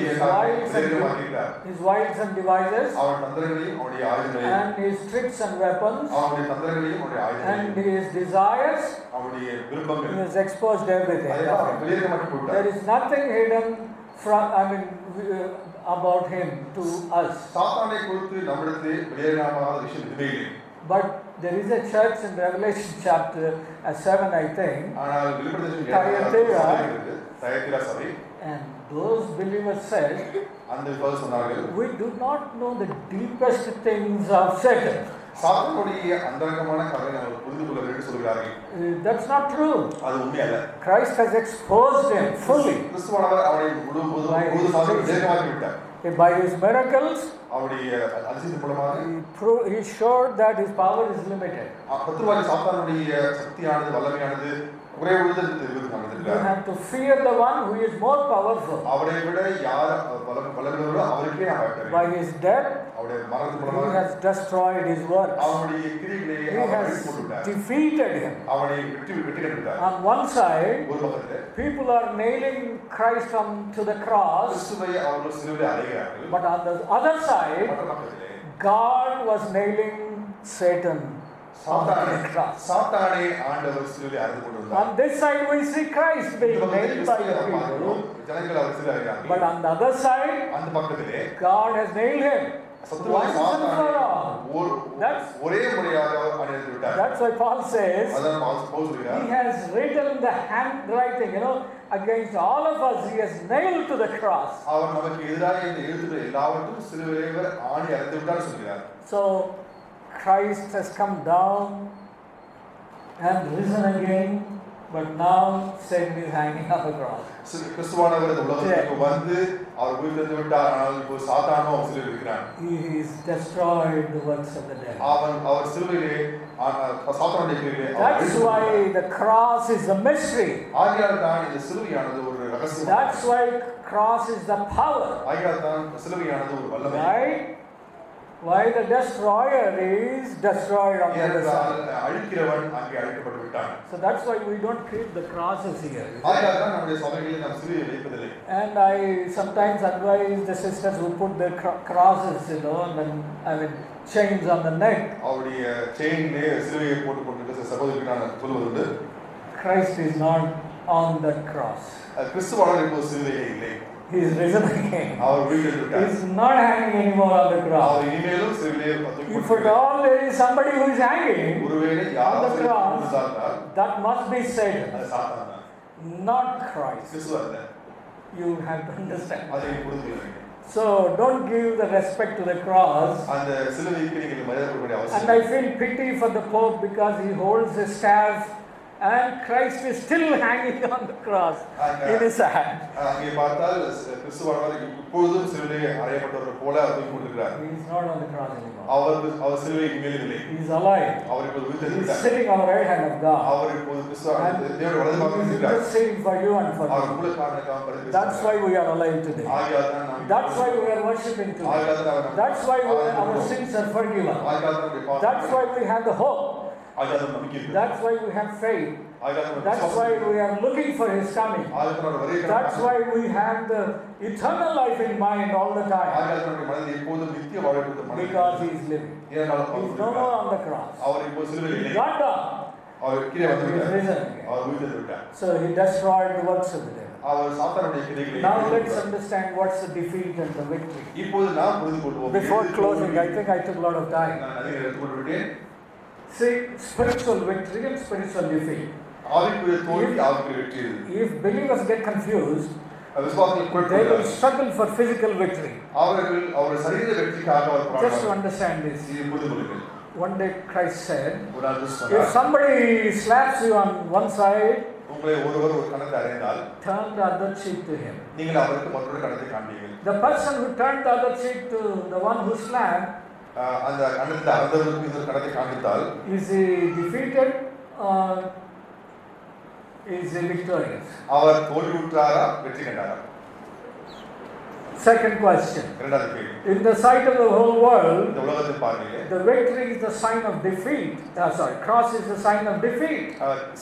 விசேஷமாக்கியிருக்கிறார். his wiles and devices, அவன் தந்திரங்களையும் அவனுடைய ஆயுதங்களையும் and his tricks and weapons, அவனுடைய தந்திரங்களையும் அவனுடைய and ஆயுதங்களையும் his desires. அவனுடைய He விருப்பங்கள் has exposed everything. அதெல்லாம் வெளியேறமாக்கி There போட்டார். is nothing hidden from, about him to us. சாத்தானை குறித்து நம்மிடத்திலே வெளியேறாத விஷயம் எதுவுமே இல்லை. But there is a church in Revelation chapter 7, I think, ஆனால் வெளிப்படுத்தல் தயத்திரா சபை and those believers said, அந்த விசுவாசி சொன்னார்கள், we do not know the deepest things of Satan. சாத்தானுடைய அந்தரங்கமான கதை நாங்கள் புரிந்து கொள்ள வேண்டும் சொல்கிறார்கள். That's not true. அது உண்மை அல்ல. Christ has exposed him fully. கிறிஸ்துவானவர் அவனை முழுவதுமாக வெளியேறமாக்கி விட்டார். By his miracles, அவருடைய அதிசயத்தின் மூலமாக he showed that his power is limited. சத்துருவாகிய சாத்தானுடைய சக்தியானது வல்லமையானது ஒரே உள்ளது You have to fear the one who is more powerful. அவரை விட யார் வல்லமையுள்ளவரோ அவருக்கே நாம் பயப்பட By வேண்டும். his death, அவருடைய மரணத்தின் he மூலமாக has destroyed his works. அவனுடைய கிரியைகளை He அவர் has அழித்து விட்டார். defeated him. அவனை வெற்றி கட்டிவிட்டார். On one side, ஒரு பக்கத்தில் people are nailing Christ to the cross, கிறிஸ்துவை அவர்கள் சிலுவையில் அறைகிறார்கள். but on the other side, மற்ற பக்கத்திலே God was nailing Satan on the cross. சாத்தானை ஆண்டவர் சிலுவையில் அறைந்து கொண்டிருந்தார். On this side, we see Christ being nailed by the people, ஜனங்கள் அவர் சிலுவையில் அறைகிறார்கள். but on the other side, அந்த பக்கத்திலே God has nailed him. சத்துருவாகிய Once and for சாத்தானை all. ஒரே முறையாக அணிந்து விட்டார். That's why Paul says, அதான் பவுல் சொல்கிறார். he has written the handwriting, against all of us, he has nailed to the cross. அவர் நமக்கு எதிராக இந்த எழுத்துக்கள் எல்லாவற்றும் சிலுவையில் ஆணி அறைந்து விட்டார் சொல்கிறார். So Christ has come down and risen again, but now Satan is hanging on the cross. கிறிஸ்துவானவர் இந்த உலகத்துக்கு வந்து அவர் உயிர்த்தெழுந்து விட்டார். ஆனால் இப்போ சாத்தானோ சிலுவையில் இருக்கிறான். He has destroyed the works of the devil. அவர் சிலுவையிலே சாத்தானுடைய கிரியைகளை That's why the cross is a mystery. ஆகையால் தான் இந்த சிலுவையானது ஒரு ரகசியம். That's why cross is the power. ஆகையால் தான் சிலுவையானது ஒரு வல்லமை. Right? Why the destroyer is destroyed on the other side. அழிக்கிறவன் அங்கே அழிக்கப்பட்டு விட்டான். So that's why we don't keep the crosses here. ஆகையால் தான் நம்முடைய சபைகளில் நாம் சிலுவையை வைப்பதில்லை. And I sometimes advise the sisters who put their crosses, and then chains on the neck. அவருடைய செயினிலே சிலுவையை போட்டு கொண்டிருக்கிற சகோதரிக்கு நான் சொல்வதுண்டு, Christ is not on that cross. கிறிஸ்துவானவர் இப்போது சிலுவையிலே இல்லை. He is risen again. அவர் உயிர்த்தெழுந்து விட்டார். He is not hanging anymore on the cross. அவர் இனிமேலும் சிலுவையிலே If at all there is somebody who is hanging ஒருவேளை on யார் the cross, இருந்தால் that must be Satan, அது சாத்தான் தான். not Christ. கிறிஸ்து அல்ல. You have to understand. அதை புரிந்து கொள்ளுங்கள். So don't give the respect to the cross. அந்த சிலுவைக்கு நீங்கள் மரியாதை கொடுக்க வேண்டிய And அவசியம் I feel pity for the Pope because he holds a staff and Christ is still hanging on the cross in his hand. அங்கே பார்த்தால் கிறிஸ்துவானவர் இப்பொழுதும் சிலுவையிலே அறையப்பட்டவர் போல தூக்கி கொண்டிருக்கிறார். He is not on the cross anymore. அவர் சிலுவைக்கு மேல் இல்லை. He is alive. அவர் இப்போது He உயிர்த்தெழுந்து is விட்டார். sitting on the right hand of God. அவர் இப்போது கிறிஸ்துவானவர் தேவனுடைய வலது பக்கத்தில் He is இருக்கிறார். interceding for you and for our me. உங்களுக்காக பரிந்து That's why we are alive today. ஆகையால் தான் நாம் That's why we are worshiping today. ஆகையால் தான் நாம் That's why our sins are forgiven. ஆகையால் தான் நம்முடைய பாவங்கள் That's why we have the hope. ஆகையால் தான் நம்பிக்கை இருக்கிறது. That's why we have faith. ஆகையால் தான் That's why we are looking for his coming. ஆகையால் தான் நம்முடைய வருகை That's why we have the eternal life in mind all the time. ஆகையால் தான் நம்முடைய மனதில் எப்போதும் நித்திய வாழ்வு கொடுத்த மனதில் Because he is living. ஏனென்றால் He is no more on the cross. அவர் இப்போது சிலுவையில் இல்லை. Not down. அவர் கீழே வந்து He is விட்டார். risen again. அவர் உயிர்த்தெழுந்து விட்டார். So he destroyed the works of the devil. அவர் சாத்தானுடைய கிரியைகளை Now let's understand what's the defeat and the victory. இப்போது நாம் புரிந்து கொள்வோம். Before closing, I think I took a lot of time. நான் அதிக எடுத்துக்கொண்டு விட்டேன். See, spiritual victory and spiritual defeat. ஆவிக்குரிய தோல்வி ஆவிக்குரிய வெற்றி. If believers get confused, விசுவாசிகள் they will குழப்பப்படுகிறார்கள். struggle for physical victory. அவர்கள் அவர் சரீர வெற்றிக்காக அவர் Just to போராடுவார்கள். understand this. இது புரிந்து கொள்ளுங்கள். One day Christ said, ஒரு நாள் if சொன்னார், somebody slaps you on one side, உங்களை ஒருவர் ஒரு கணத்தை அறைந்தால் turn the other cheek to him. நீங்கள் அவருக்கு மற்றொரு கணத்தை காண்பீர்கள். The person who turned the other cheek to the one who slapped, அந்த கணத்தை அறந்தவருக்கு இன்னொரு கணத்தை காண்பித்தால் is he defeated or is he victorious? அவர் தோல்வியுற்றாரா வெற்றி கண்டாரா? Second question. இரண்டாவது கேள்வி. In the sight of the whole world, இந்த உலகத்தின் பார்வையிலே the victory is the sign of defeat. Cross is the sign of defeat.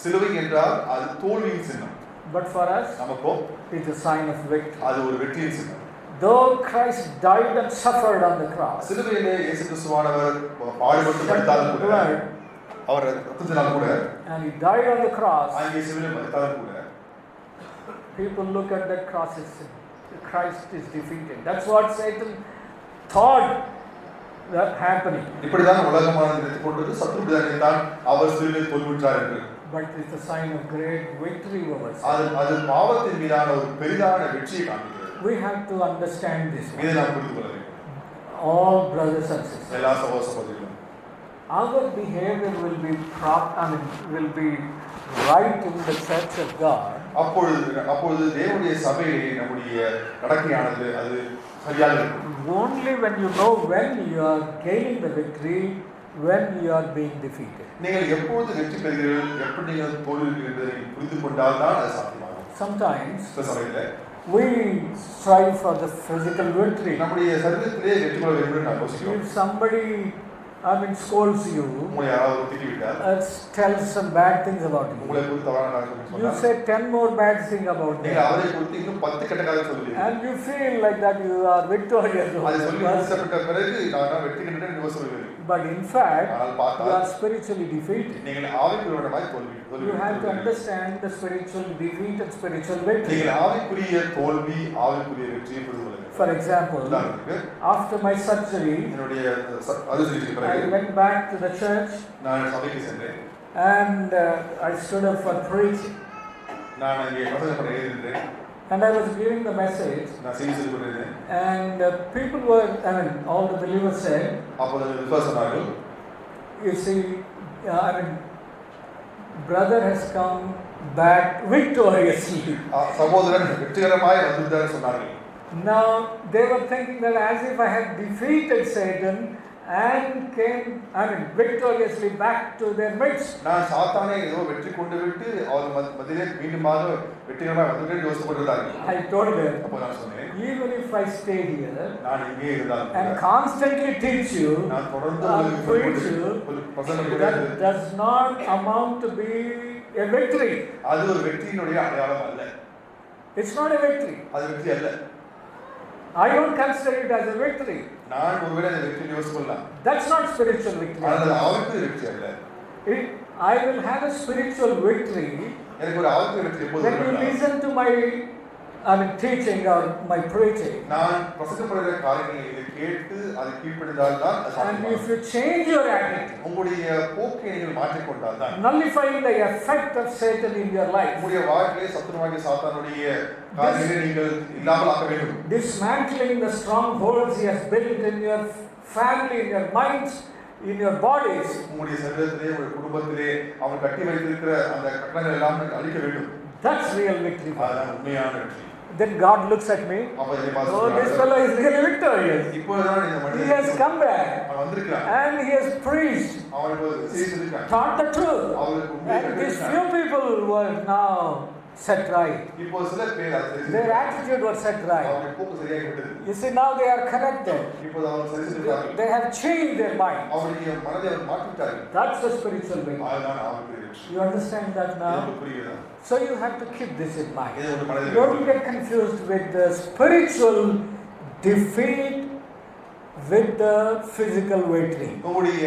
சிலுவை என்றால் அது தோல்வியின் சின்னம். But for us, நமக்கோ it's a sign of victory. அது ஒரு வெற்றியின் சின்னம். Though Christ died and suffered on the cross, சிலுவையிலே இயேசு கிறிஸ்துவானவர் பாடுபட்டு மரித்தாலும் கூட அவர் ரத்தத்தினால் கூட and he died on the cross, அங்கே சிலுவையில் மரித்தாலும் கூட people look at that cross as Christ is defeated. That's what Satan thought that happening. இப்படிதான் உலகமானது நினைத்துக் கொண்டது, சத்துருவின் தான் அவர் சிலுவையில் தோல்வியுற்றார் என்று. But it's a sign of great victory over sin. அது பாவத்தின் மீதான ஒரு பெரிதான வெற்றியை காண்பிக்கிறது. We have to understand this. இதை நாம் புரிந்து கொள்ள வேண்டும். All brothers and sisters. எல்லா சகோதர சகோதரிகளும் Our behavior will be right in the church of God. அப்பொழுது தேவனுடைய சபையிலே நம்முடைய நடக்கையானது அது சரியாக இருக்கும். Only when you know when you are gaining the victory, when you are being defeated. நீங்கள் எப்பொழுது வெற்றி பெறுகிறீர்கள், எப்படி நீங்கள் தோல்வி என்பதை புரிந்து கொண்டால் தான் அது சாத்தியமாகும். Sometimes சில சமயத்தில் we strive for the physical victory. நம்முடைய சரீரத்திலே வெற்றி பெற வேண்டும் என்று நாம் யோசிக்கிறோம். If somebody scolds you, உங்களை யாராவது திட்டிவிட்டால், tells some bad things about you, உங்களை குறித்து தவறான காரியங்களை you சொன்னால், say 10 more bad things about நீங்கள் them, அவரை குறித்து இன்னும் 10 கெட்ட காரியம் சொல்லுவீர்கள். and you feel like that you are victorious over அதை the சொல்லி person. முடிக்கப்பட்ட பிறகு நான் வெற்றி கண்டேன் என்று சொல்லுவீர்கள். But in fact, ஆனால் you பார்த்தால் are spiritually defeated. நீங்கள் ஆவிக்குரியவனாய் தோல்வி You have to understand the spiritual defeat and spiritual victory. நீங்கள் ஆவிக்குரிய தோல்வி ஆவிக்குரிய வெற்றியை புரிந்து கொள்ளுங்கள். For example, after my surgery, என்னுடைய அறுசுவைக்கு I பிறகு went back to the church நான் சபைக்கு சென்றேன். and I stood up for preaching. நான் அங்கே பிரசங்கம் பண்ண எழுதினேன். And I was giving the message, நான் செய்தி சொல்லிக் கொண்டிருந்தேன். and people were, all the believers said, அப்போது விசுவாசம் சொன்னார்கள், you see, brother has come back victoriously. சகோதரன் வெற்றிகரமாய் வந்துவிட்டார் சொன்னார்கள். Now they were thinking that as if I had defeated Satan and came victoriously back to their midst. நான் சாத்தானை ஏதோ வெற்றி கொண்டு விட்டு அவர் மத்தியிலே மீண்டுமாக வெற்றிகரமாய் வந்துவிட்டேன் யோசித்துக் கொண்டிருந்தார்கள். I told them, அப்போ நான் சொன்னேன், even if I stay here நான் இங்கே இருந்தாலும் and constantly teach you, நான் தொடர்ந்து preach you, பிரசங்கம் that does not amount to be a victory. அது ஒரு வெற்றியினுடைய அடையாளம் அல்ல. It's not a victory. அது வெற்றி அல்ல. I don't consider it as a victory. நான் ஒருவேளை அந்த வெற்றியை யோசிக்கலாம். That's not spiritual victory. ஆனால் ஆவிக்குரிய வெற்றி அல்ல. I will have a spiritual victory எனக்கு ஒரு ஆவிக்குரிய வெற்றி எப்போது when you listen to my teaching or my preaching. நான் பிரசங்கப்படுகிற காரியங்களை கேட்டு அதை கீழ்ப்படிந்தால் தான் அது And சாத்தியமாகும். if you change your attitude, உங்களுடைய போக்கை நீங்கள் மாற்றிக்கொண்டால் தான் nullifying the effect of Satan in your life, உங்களுடைய வாழ்க்கையை சத்துருவாகிய சாத்தானுடைய காரியங்களை நீங்கள் இல்லாமல் ஆக்க வேண்டும். dismantling the strongholds he has built in your family, in your minds, in your bodies, உங்களுடைய சரீரத்திலே உங்களுடைய குடும்பத்திலே அவன் கட்டி வைத்திருக்கிற அந்த கட்டணங்கள் எல்லாம் நீங்கள் அழிக்க வேண்டும். that's real victory. அதுதான் உண்மையான வெற்றி. Then God looks at me, அப்ப இதை oh, this பார்த்து fellow is really victorious. இப்போதான் இந்த He has மனிதன் come back அவன் வந்திருக்கிறான். and he has preached, அவன் இப்போ செய்திருக்கான். taught the truth. அவருக்கு உண்மையை And these கற்றுக் few people were now set right. இப்போ சில பேர் அதை Their தெரிஞ்சிருக்காங்க. attitude was set right. அவருடைய போக்கு சரியாகி விட்டது. You see, now they are connected. இப்போது அவர் சரி செய்திருக்கார்கள். They have changed their mind. அவருடைய மனதை அவர் மாற்றிவிட்டார்கள். That's the spiritual way. அதுதான் ஆவிக்குரிய வெற்றி. You understand that இது now? உங்களுக்கு புரியுதா? So you have to keep this in mind. இதை உங்கள் மனதில் Don't get confused with the spiritual defeat with the physical victory. உங்களுடைய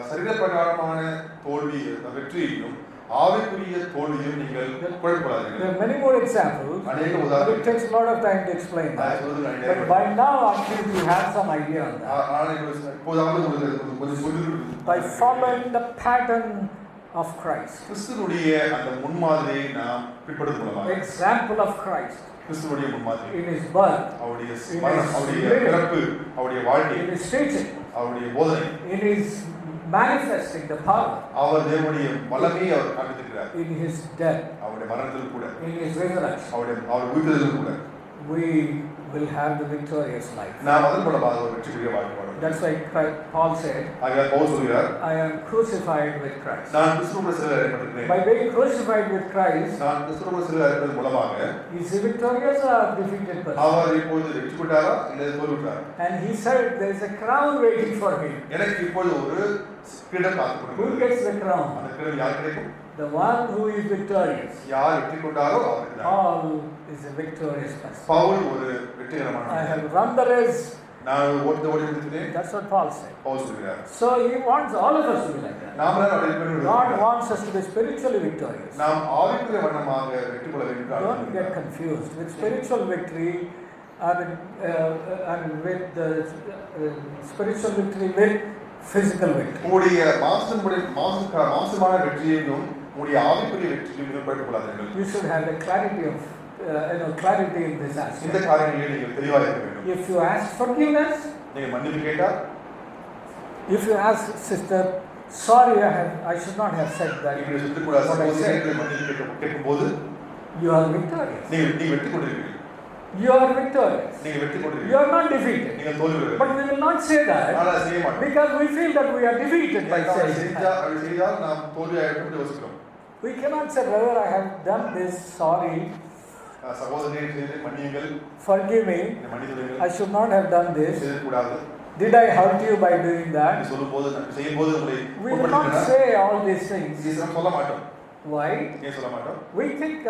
சரீர பிரகாரமான தோல்வி வெற்றியையும் ஆவிக்குரிய தோல்வியும் நீங்கள் குழப்பப்படாதீர்கள். There are many more examples. அநேக It உதாரணங்கள் takes a lot of time to explain நான் that. சொல்றது நான் But by now, actually, you have some idea on that. ஆனால் இப்போதாவது உங்களுக்கு கொஞ்சம் சொல்லிருக்கு. By following the pattern of Christ. கிறிஸ்துவுடைய அந்த முன்மாதிரியை நாம் பின்பற்றுவது மூலமாக Example of Christ. கிறிஸ்துவுடைய முன்மாதிரி. in his birth, அவருடைய in மரணம், his அவருடைய living, பிறப்பு, அவருடைய வாழ்க்கை, in his teaching, அவருடைய போதனை, in his manifesting the power, அவர் தேவனுடைய வல்லமையை அவர் காண்பித்திருக்கிறார். in his death, அவருடைய மரணத்தில் கூட, in his resurrection, அவர் உயிர்த்தெழுதலில் கூட we will have the victorious life. நாம் அதன் மூலமாக ஒரு வெற்றிக்குரிய வாழ்க்கை வாழ முடியும். That's why Paul said, ஆகையால் பவுல் சொல்கிறார், I am crucified with Christ. நான் கிறிஸ்துவோடு சிலுவையில் அறையப்பட்டிருக்கிறேன். By being crucified with Christ, நான் கிறிஸ்துவோடு சிலுவையில் அறையப்பட்டதன் மூலமாக is he victorious or defeated person? அவர் இப்பொழுது வெற்றி பெற்றாரா இல்லை தோல்வியுற்றாரா? And he said, there is a crown waiting for him. எனக்கு இப்பொழுது ஒரு கிரீடம் காத்துக் Who கொண்டிருக்கிறது. gets the crown? அந்த கிரீடம் யார் கிடைக்கும்? The one who is victorious. யார் வெற்றி கொண்டாரோ அவருக்கு தான். Paul is a victorious person. Pavul ஒரு வெற்றிகரமான I have மனிதன். run the race. நான் ஓடி முடித்தேன். That's what Paul said. Pavul சொல்கிறார். So he wants all of us to be like that. நாமெல்லாம் அப்படி இருக்க வேண்டும். God wants us to be spiritually victorious. நாம் ஆவிக்குரிய வண்ணமாக வெற்றி கொள்ள வேண்டும் என்று Don't get ஆசைப்படுகிறார். confused with spiritual victory and with the spiritual victory with physical victory. உங்களுடைய மாம்சமான வெற்றியையும் உங்களுடைய ஆவிக்குரிய வெற்றியையும் பற்றிக் கொள்ளாதீர்கள். You should have a clarity of clarity in this இந்த aspect. காரியங்களில் நீங்கள் தெளிவாக இருக்க வேண்டும். If you ask forgiveness, நீங்கள் மன்னிப்பு கேட்டால், if you ask sister, sorry, I should not have said that. இப்படி சொல்லக்கூடாது. What I said. மன்னிப்பு கேட்கும்போது You are victorious. நீங்கள் வெற்றி கொண்டிருக்கிறீர்கள். You are victorious. நீங்கள் வெற்றி You கொண்டிருக்கிறீர்கள். are not defeated. நீங்கள் தோல்வி But we will not say that ஆனால் செய்ய மாட்டோம். because we feel that we are defeated by saying that. அப்படி செய்தால் நாம் தோல்வியாயிடும் என்று யோசிக்கிறோம். We cannot say, brother, I have done this, sorry, சகோதரனே செய்து மன்னியுங்கள், forgive me, என்னை மன்னித்து I should not have done this. செய்யக்கூடாது. Did I hurt you by doing that? சொல்லும்போது செய்யும்போது உங்களை We will not say all these things. சொல்ல மாட்டோம். Why? ஏன் சொல்ல மாட்டோம்? We think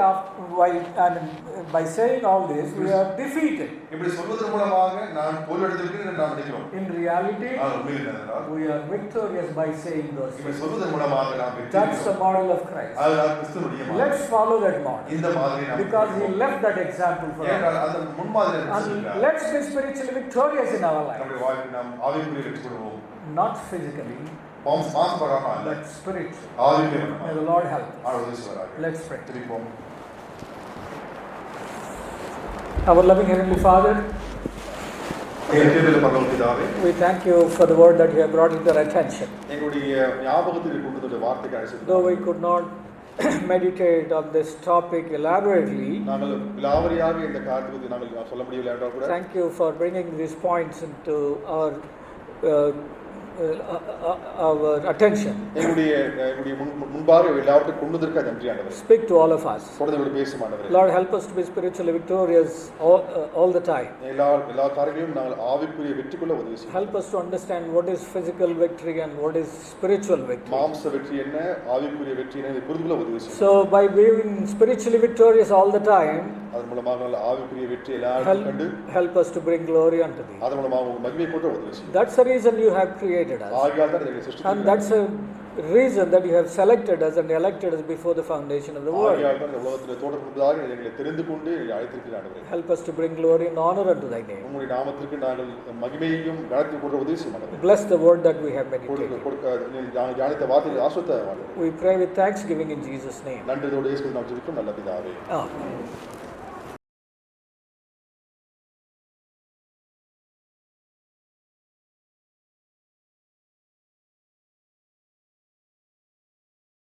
by saying all this, we are defeated. இப்படி சொல்வதன் மூலமாக நான் தோல்வியடைந்திருக்கிறேன் என்று நாம் நினைக்கிறோம். In reality, ஆனால் உண்மையில் என்னவென்றால், we are victorious by saying those இப்படி things. சொல்வதன் மூலமாக நாம் வெற்றி That's the பெறுகிறோம். model of Christ. அதுதான் கிறிஸ்துவுடைய மாதிரி. Let's follow that model. இந்த மாதிரி நாம் Because he left that example for us. ஏனென்றால் அந்த முன்மாதிரி And சொல்கிறார். let's be spiritually victorious in our life. நம்முடைய வாழ்க்கையில் நாம் ஆவிக்குரிய வெற்றி கொள்வோம். Not physically, மாம்சபரமாக அல்ல, but spiritually. ஆவிக்குரிய May வண்ணமாக. the Lord help us. ஆண்டவர் இயேசுவாராக. Let's pray. ஜெபிப்போம். Our loving Heavenly Father, எங்கள் கிருபையுள்ள பரலோக பிதாவே, we thank you for the word that you have brought into our attention. எங்களுடைய ஞாபகத்தில் கொண்டு வந்த வார்த்தைக்கு அழைத்து Though we could not meditate on this topic elaborately, நாங்கள் விலாவரியாக இந்த காரியத்தை நாங்கள் சொல்ல முடியவில்லை என்றால் கூட thank you for bringing these points into our attention. எங்களுடைய முன்பாக எல்லாவற்றையும் கொண்டு வந்திருக்க நன்றி ஆண்டவரே. Speak to all of us. தொடர்ந்து பேசும் ஆண்டவரே. Lord, help us to be spiritually victorious all the time. எல்லா காரியங்களையும் நாங்கள் ஆவிக்குரிய வெற்றி கொள்ள உதவி செய்யும். Help us to understand what is physical victory and what is spiritual victory. மாம்ச வெற்றி என்ன, ஆவிக்குரிய வெற்றி என்ன இதை புரிந்து கொள்ள உதவி செய்யும். So by being spiritually victorious all the time, அதன் மூலமாக நாங்கள் ஆவிக்குரிய வெற்றி எல்லாரும் கண்டு help us to bring glory unto thee. அதன் மூலமாக உங்கள் மகிமை கொண்டு உதவி செய்யும். That's the reason you have created us. ஆகையால் தான் எங்களை சிருஷ்டித்தீர். And that's a reason that you have selected us and elected us before the foundation of the world. ஆகையால் தான் இந்த உலகத்தில் தோற்றமுன்பதாக எங்களை தெரிந்து கொண்டு எங்களை அழைத்திருக்கிறார் ஆண்டவரே. Help us to bring glory and honor unto thy name. உம்முடைய நாமத்திற்கு நாங்கள் மகிமையையும் கனத்தையும் கொண்டு உதவி செய்யும் ஆண்டவரே. Bless the word that we have meditated. ஞானத்தை வார்த்தையை ஆசீர்வதித்து ஆண்டவரே. We pray with thanksgiving in Jesus' name. நன்றியோடு இயேசுவின் நாமத்தில் ஜெபிக்கிறோம் நல்ல பிதாவே. Amen.